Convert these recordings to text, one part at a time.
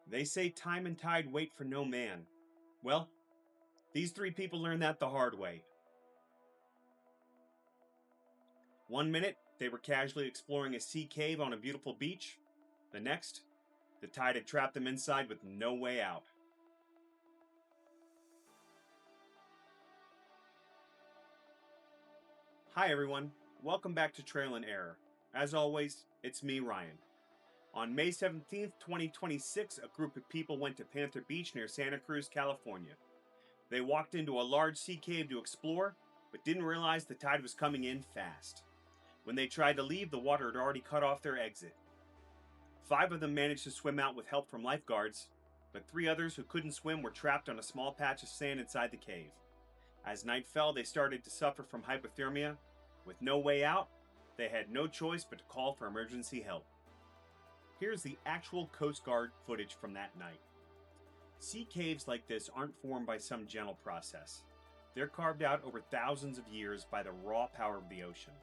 They say time and tide wait for no man. Well, these three people learned that the hard way. One minute, they were casually exploring a sea cave on a beautiful beach. The next, the tide had trapped them inside with no way out. Hi everyone, welcome back to Trail and Error. As always, it's me, Ryan. On May 17th, 2026, a group of people went to Panther Beach near Santa Cruz, California. They walked into a large sea cave to explore, but didn't realize the tide was coming in fast. When they tried to leave, the water had already cut off their exit. 5 of them managed to swim out with help from lifeguards, but 3 others who couldn't swim were trapped on a small patch of sand inside the cave. As night fell, they started to suffer from hypothermia. With no way out, they had no choice but to call for emergency help. Here's the actual Coast Guard footage from that night. Sea caves like this aren't formed by some gentle process. They're carved out over thousands of years by the raw power of the ocean.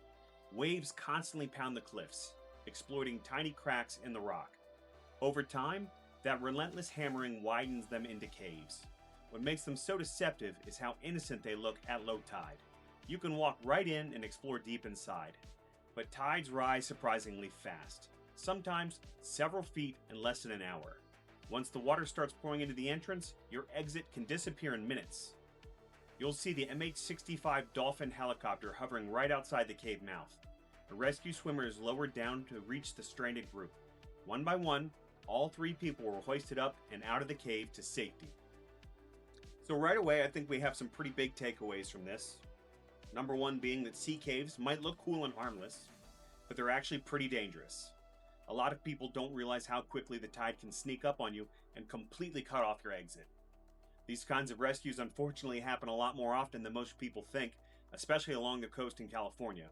Waves constantly pound the cliffs, exploiting tiny cracks in the rock. Over time, that relentless hammering widens them into caves. What makes them so deceptive is how innocent they look at low tide. You can walk right in and explore deep inside. But tides rise surprisingly fast, sometimes several feet in less than an hour. Once the water starts pouring into the entrance, your exit can disappear in minutes. You'll see the MH-65 Dolphin helicopter hovering right outside the cave mouth. A rescue swimmer is lowered down to reach the stranded group. One by one, all 3 people were hoisted up and out of the cave to safety. So right away, I think we have some pretty big takeaways from this. Number 1 being that sea caves might look cool and harmless, but they're actually pretty dangerous. A lot of people don't realize how quickly the tide can sneak up on you and completely cut off your exit. These kinds of rescues unfortunately happen a lot more often than most people think, especially along the coast in California.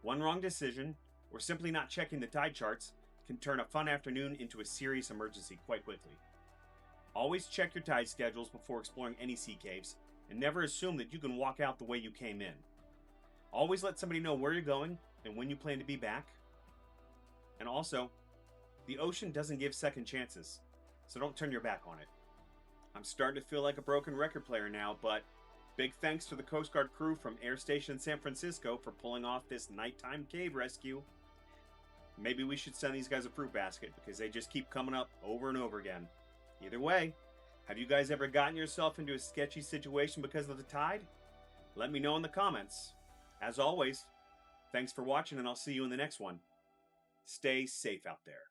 One wrong decision, or simply not checking the tide charts, can turn a fun afternoon into a serious emergency quite quickly. Always check your tide schedules before exploring any sea caves, and never assume that you can walk out the way you came in. Always let somebody know where you're going and when you plan to be back. And also, the ocean doesn't give second chances, so don't turn your back on it. I'm starting to feel like a broken record player now, but big thanks to the Coast Guard crew from Air Station San Francisco for pulling off this nighttime cave rescue. Maybe we should send these guys a fruit basket because they just keep coming up over and over again. Either way, have you guys ever gotten yourself into a sketchy situation because of the tide? Let me know in the comments. As always, thanks for watching and I'll see you in the next one. Stay safe out there.